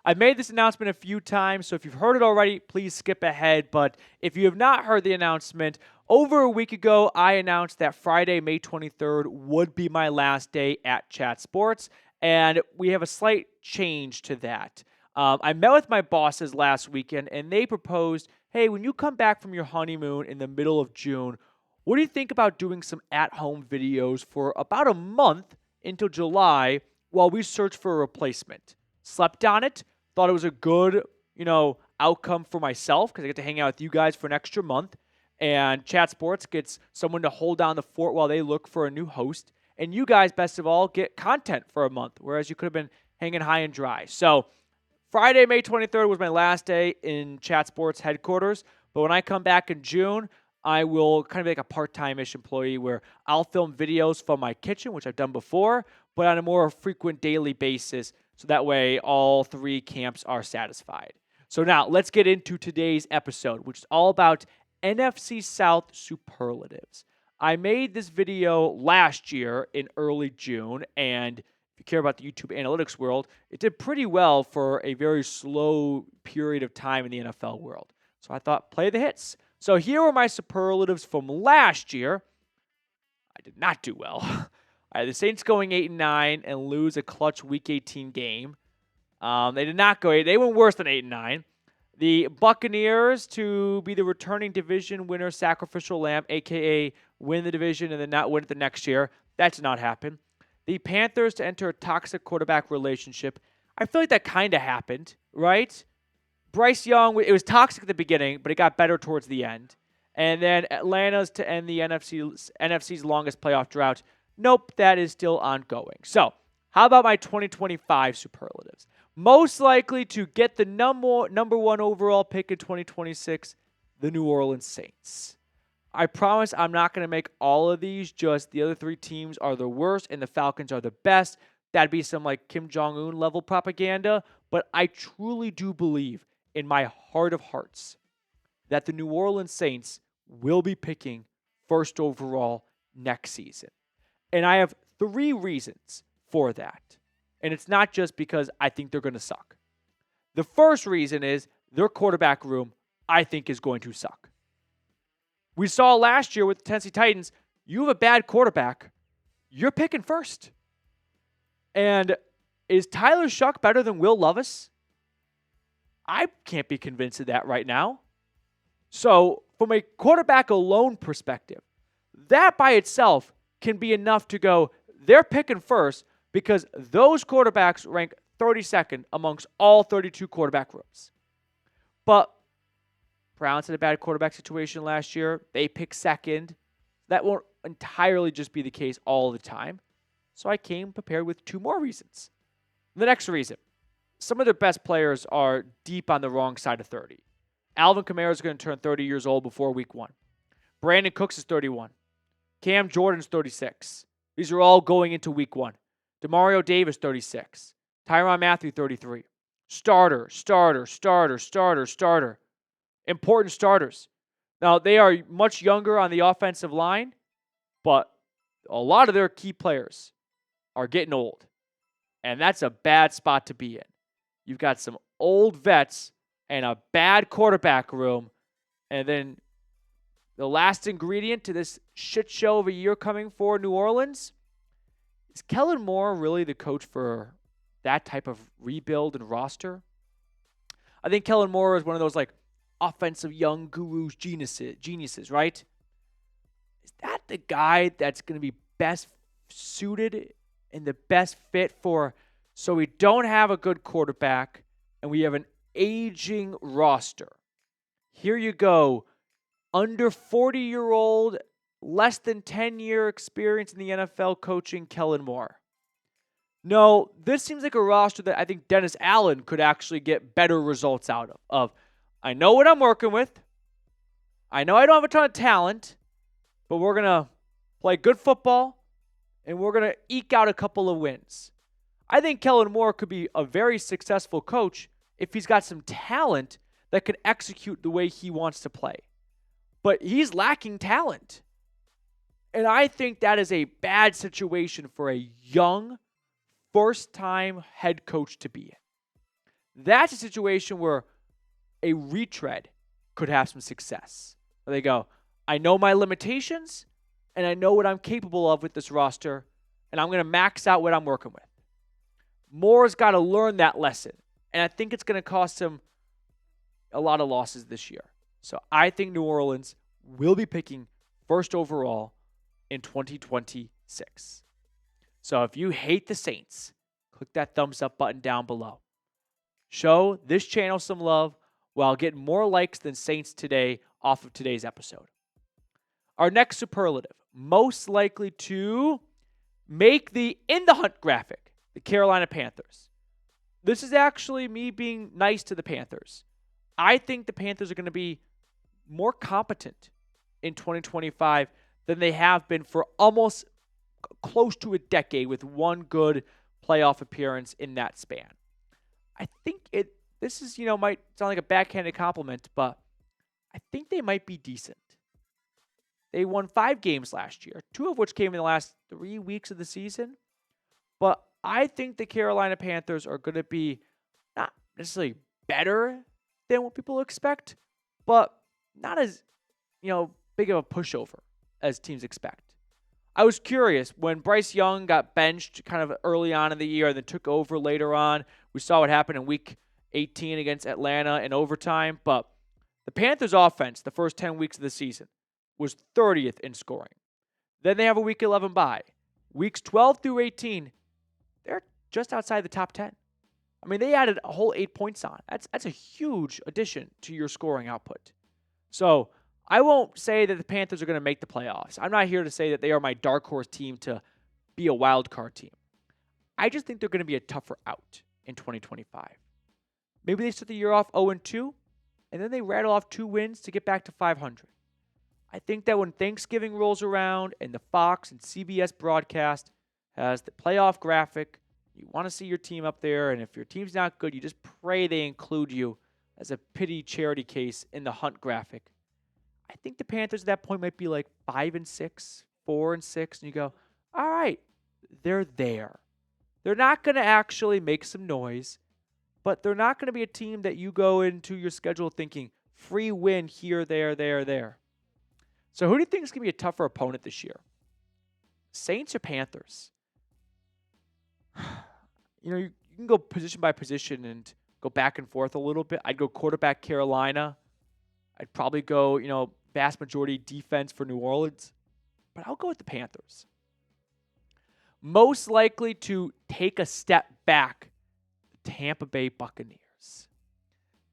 I've made this announcement a few times, so if you've heard it already, please skip ahead. But if you have not heard the announcement, over a week ago, I announced that Friday, May 23rd, would be my last day at Chat Sports, and we have a slight change to that. I met with my bosses last weekend, and they proposed, hey, when you come back from your honeymoon in the middle of June, what do you think about doing some at-home videos for about a month until July while we search for a replacement? Slept on it, thought it was a good, outcome for myself because I get to hang out with you guys for an extra month. And Chat Sports gets someone to hold down the fort while they look for a new host. And you guys, best of all, get content for a month, whereas you could have been hanging high and dry. So Friday, May 23rd was my last day in Chat Sports headquarters. But when I come back in June, I will kind of be like a part-time-ish employee where I'll film videos from my kitchen, which I've done before, but on a more frequent daily basis, so that way all three camps are satisfied. So now let's get into today's episode, which is all about NFC South Superlatives. I made this video last year in early June, and if you care about the YouTube analytics world, it did pretty well for a very slow period of time in the NFL world. So I thought, play the hits. So here are my superlatives from last year. I did not do well. The Saints going 8-9 and lose a clutch Week 18 game. They did not go 8. They went worse than 8-9. The Buccaneers to be the returning division winner, sacrificial lamb, a.k.a. win the division and then not win it the next year. That did not happen. The Panthers to enter a toxic quarterback relationship. I feel like that kind of happened, right? Bryce Young, it was toxic at the beginning, but it got better towards the end. And then Atlanta's to end the NFC's longest playoff drought. Nope, that is still ongoing. So, how about my 2025 superlatives? Most likely to get the number one overall pick in 2026, the New Orleans Saints. I promise I'm not going to make all of these, just the other three teams are the worst and the Falcons are the best. That'd be some like Kim Jong-un level propaganda, but I truly do believe in my heart of hearts that the New Orleans Saints will be picking first overall next season. And I have 3 reasons for that. And it's not just because I think they're going to suck. The first reason is their quarterback room, I think, is going to suck. We saw last year with the Tennessee Titans, you have a bad quarterback, you're picking first. And is Tyler Shuck better than Will Levis? I can't be convinced of that right now. So, from a quarterback alone perspective, that by itself can be enough to go, they're picking first because those quarterbacks rank 32nd amongst all 32 quarterback rooms. But Browns had a bad quarterback situation last year. They picked second. That won't entirely just be the case all the time. So I came prepared with 2 more reasons. The next reason, some of their best players are deep on the wrong side of 30. Alvin Kamara is going to turn 30 years old before week 1. Brandon Cooks is 31. Cam Jordan's 36. These are all going into week 1. DeMario Davis, 36. Tyrann Mathieu, 33. Starter. Important starters. Now, they are much younger on the offensive line, but a lot of their key players are getting old. And that's a bad spot to be in. You've got some old vets and a bad quarterback room. And then the last ingredient to this shit show of a year coming for New Orleans, is Kellen Moore really the coach for that type of rebuild and roster? I think Kellen Moore is one of those like offensive young gurus, geniuses, right? Is that the guy that's going to be best suited and the best fit for, so we don't have a good quarterback and we have an aging roster? Here you go, under 40-year-old, less than 10-year experience in the NFL coaching, Kellen Moore. No, this seems like a roster that I think Dennis Allen could actually get better results out of. I know what I'm working with. I know I don't have a ton of talent, but we're going to play good football, and we're going to eke out a couple of wins. I think Kellen Moore could be a very successful coach if he's got some talent that can execute the way he wants to play. But he's lacking talent. And I think that is a bad situation for a young, first-time head coach to be in. That's a situation where a retread could have some success. Where they go, I know my limitations, and I know what I'm capable of with this roster, and I'm going to max out what I'm working with. Moore's got to learn that lesson, and I think it's going to cost him a lot of losses this year. So I think New Orleans will be picking first overall in 2026. So if you hate the Saints, click that thumbs up button down below. Show this channel some love while getting more likes than Saints today off of today's episode. Our next superlative, most likely to make the in the hunt graphic, the Carolina Panthers. This is actually me being nice to the Panthers. I think the Panthers are going to be more competent in 2025 than they have been for almost close to a decade with one good playoff appearance in that span. I think this is, might sound like a backhanded compliment, but I think they might be decent. They won 5 games last year, 2 of which came in the last 3 weeks of the season. But I think the Carolina Panthers are going to be not necessarily better than what people expect, but not as, big of a pushover as teams expect. I was curious when Bryce Young got benched kind of early on in the year and then took over later on. We saw what happened in week 18 against Atlanta in overtime, but the Panthers offense the first 10 weeks of the season was 30th in scoring. Then they have a week 11 bye. Weeks 12 through 18, they're just outside the top 10. I mean, they added a whole 8 points on. That's a huge addition to your scoring output. So I won't say that the Panthers are going to make the playoffs. I'm not here to say that they are my dark horse team to be a wild card team. I just think they're going to be a tougher out in 2025. Maybe they start the year off 0-2, and then they rattle off 2 wins to get back to 500. I think that when Thanksgiving rolls around and the Fox and CBS broadcast has the playoff graphic, you want to see your team up there, and if your team's not good, you just pray they include you as a pity charity case in the hunt graphic. I think the Panthers at that point might be like 5-6, 4-6, and you go, all right, they're there. They're not going to actually make some noise, but they're not going to be a team that you go into your schedule thinking free win here, there. So who do you think is going to be a tougher opponent this year? Saints or Panthers? You can go position by position and go back and forth a little bit. I'd go quarterback Carolina. I'd probably go, vast majority defense for New Orleans. But I'll go with the Panthers. Most likely to take a step back, the Tampa Bay Buccaneers.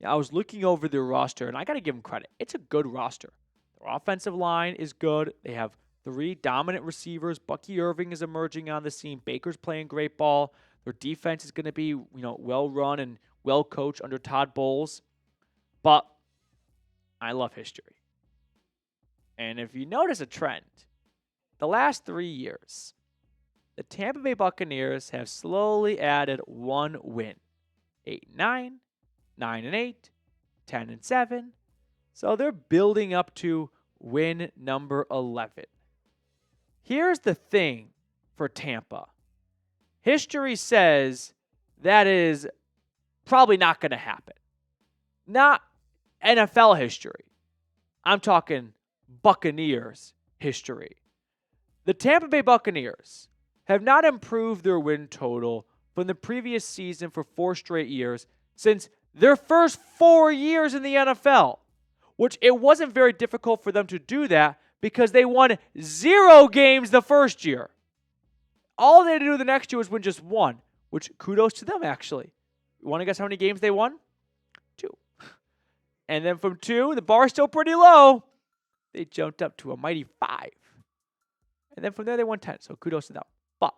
I was looking over their roster, and I got to give them credit. It's a good roster. Their offensive line is good. They have 3 dominant receivers. Bucky Irving is emerging on the scene. Baker's playing great ball. Their defense is going to be, well run and well coached under Todd Bowles. But I love history. And if you notice a trend, the last 3 years, the Tampa Bay Buccaneers have slowly added 1 win. 8-9, 9-8, 10-7. So they're building up to win number 11. Here's the thing for Tampa. History says that is probably not going to happen. Not NFL history. I'm talking Buccaneers history. The Tampa Bay Buccaneers have not improved their win total from the previous season for 4 straight years since their first 4 years in the NFL, which it wasn't very difficult for them to do that because they won 0 games the first year. All they had to do the next year was win just 1, which kudos to them, actually. You want to guess how many games they won? 2. And then from 2, the bar is still pretty low. They jumped up to a mighty 5. And then from there, they won 10. So kudos to them. But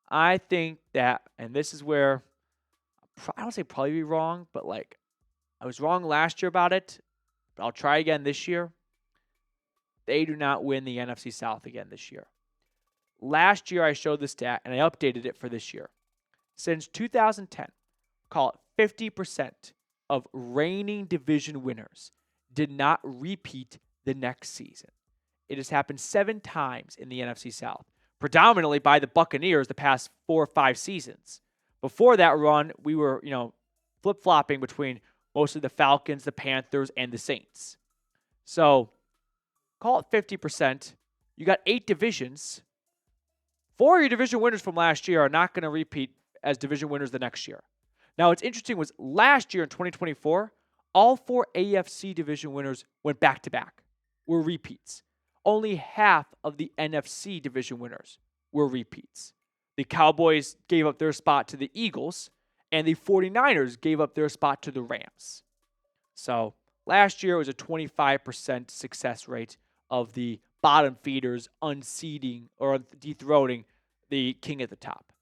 I think that, and this is where, I don't say probably be wrong, but I was wrong last year about it. But I'll try again this year. They do not win the NFC South again this year. Last year, I showed the stat, and I updated it for this year. Since 2010, call it 50% of reigning division winners did not repeat the next season. It has happened 7 times in the NFC South, predominantly by the Buccaneers the past 4 or 5 seasons. Before that run, we were, flip-flopping between mostly the Falcons, the Panthers, and the Saints. So call it 50%. You got 8 divisions. 4 of your division winners from last year are not going to repeat as division winners the next year. Now, what's interesting was last year in 2024, all 4 AFC division winners went back-to-back, were repeats. Only half of the NFC division winners were repeats. The Cowboys gave up their spot to the Eagles, and the 49ers gave up their spot to the Rams. So last year was a 25% success rate of the bottom feeders unseating or dethroning the king at the top.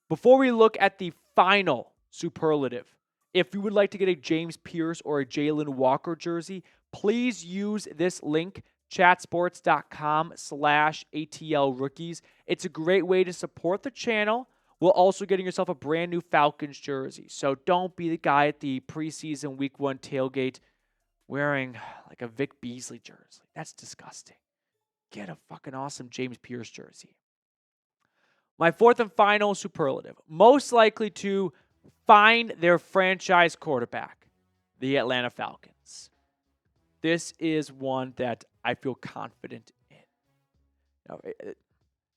Before we look at the final superlative, if you would like to get a James Pierce or a Jalen Walker jersey, please use this link, chatsports.com/ATL rookies. It's a great way to support the channel while also getting yourself a brand new Falcons jersey. So don't be the guy at the preseason week 1 tailgate wearing like a Vic Beasley jersey. That's disgusting. Get a fucking awesome James Pierce jersey. My fourth and final superlative, most likely to find their franchise quarterback, the Atlanta Falcons. This is one that I feel confident in. Now,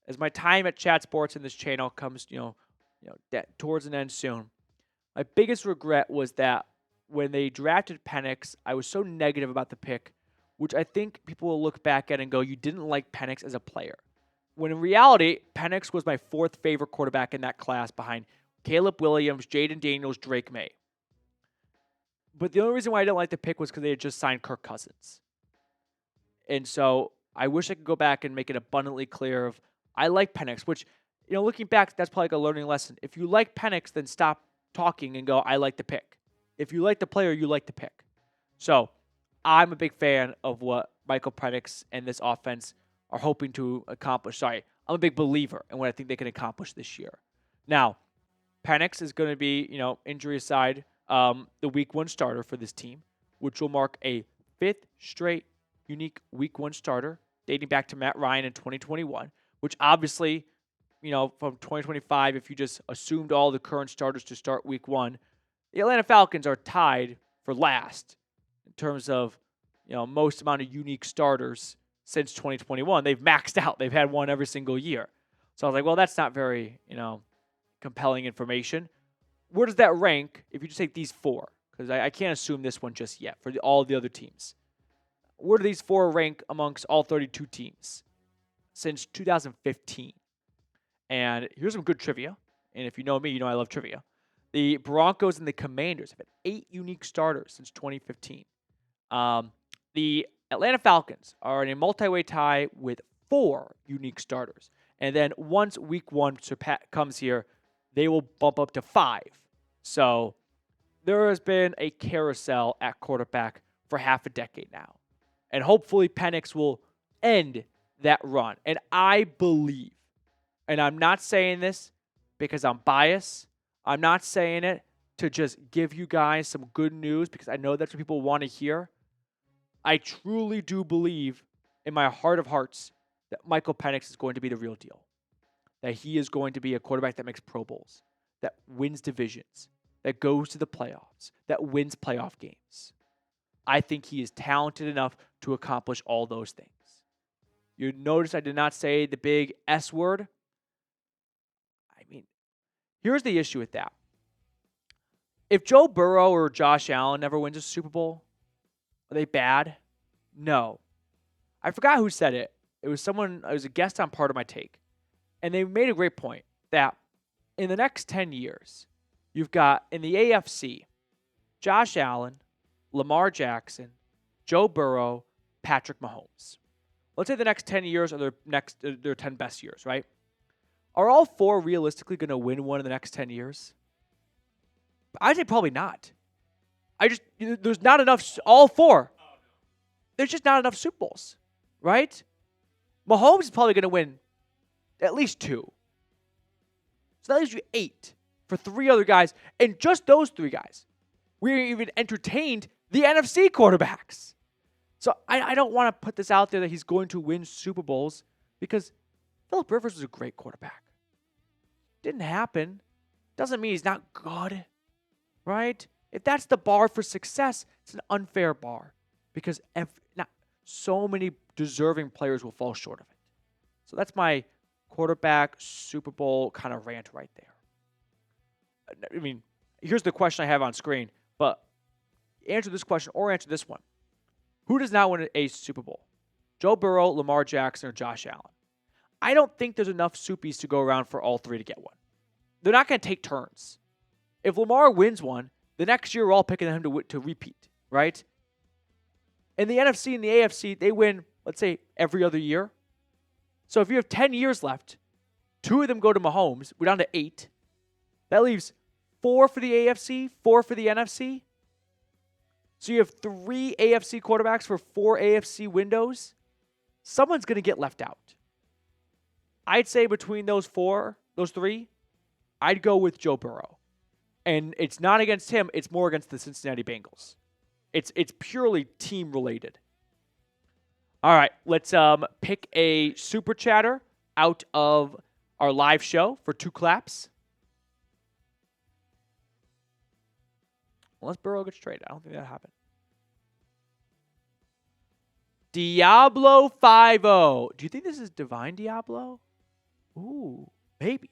as my time at Chat Sports in this channel comes, towards an end soon, my biggest regret was that when they drafted Penix, I was so negative about the pick, which I think people will look back at and go, you didn't like Penix as a player. When in reality, Penix was my 4th favorite quarterback in that class behind Caleb Williams, Jaden Daniels, Drake May. But the only reason why I didn't like the pick was because they had just signed Kirk Cousins. And so I wish I could go back and make it abundantly clear of I like Penix, which, looking back, that's probably like a learning lesson. If you like Penix, then stop talking and go, I like the pick. If you like the player, you like the pick. So I'm a big fan of what Michael Penix and this offense are hoping to accomplish. I'm a big believer in what I think they can accomplish this year. Now, Penix is going to be, injury aside, the week 1 starter for this team, which will mark a 5th straight unique week 1 starter dating back to Matt Ryan in 2021, which obviously, from 2025, if you just assumed all the current starters to start week 1, the Atlanta Falcons are tied for last in terms of, most amount of unique starters since 2021. They've maxed out. They've had one every single year. So I was like, well, that's not very, compelling information. Where does that rank if you just take these 4? Because I can't assume this one just yet for all the other teams. Where do these 4 rank amongst all 32 teams since 2015? And here's some good trivia. And if you know me, you know I love trivia. The Broncos and the Commanders have had 8 unique starters since 2015. The Atlanta Falcons are in a multi-way tie with 4 unique starters. And then once week 1 comes here, they will bump up to 5. So there has been a carousel at quarterback for half a decade now. And hopefully Penix will end that run. And I believe, and I'm not saying this because I'm biased. I'm not saying it to just give you guys some good news because I know that's what people want to hear. I truly do believe in my heart of hearts that Michael Penix is going to be the real deal. That he is going to be a quarterback that makes Pro Bowls, that wins divisions, that goes to the playoffs, that wins playoff games. I think he is talented enough to accomplish all those things. You notice I did not say the big S word. Here's the issue with that. If Joe Burrow or Josh Allen never wins a Super Bowl, are they bad? No. I forgot who said it. It was a guest on Part of My Take. And they made a great point that in the next 10 years, you've got in the AFC, Josh Allen, Lamar Jackson, Joe Burrow, Patrick Mahomes. Let's say the next 10 years are their 10 best years, right? Are all 4 realistically going to win one in the next 10 years? I'd say probably not. There's not enough, all 4. There's just not enough Super Bowls, right? Mahomes is probably going to win at least 2. So that leaves you 8 for 3 other guys. And just those 3 guys. We even entertained the NFC quarterbacks. So I don't want to put this out there that he's going to win Super Bowls because Phillip Rivers was a great quarterback. Didn't happen. Doesn't mean he's not good. right? If that's the bar for success, it's an unfair bar because so many deserving players will fall short of it. So that's my quarterback Super Bowl kind of rant right there. I mean, here's the question I have on screen, but answer this question or answer this one. Who does not win a Super Bowl? Joe Burrow, Lamar Jackson, or Josh Allen? I don't think there's enough Soupies to go around for all three to get one. They're not going to take turns. If Lamar wins one, the next year we're all picking him to repeat, right? In the NFC and the AFC, they win, let's say, every other year. So if you have 10 years left, 2 of them go to Mahomes. We're down to 8. That leaves 4 for the AFC, 4 for the NFC. So you have 3 AFC quarterbacks for 4 AFC windows. Someone's going to get left out. I'd say between those 3, I'd go with Joe Burrow. And it's not against him, it's more against the Cincinnati Bengals. It's purely team related. All right, let's pick a super chatter out of our live show for 2 claps. Unless Burrow gets traded. I don't think that happened. Diablo50. Do you think this is Divine Diablo? Ooh, maybe.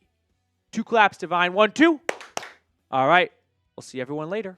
2 claps, Divine. 1, 2. All right. We'll see everyone later.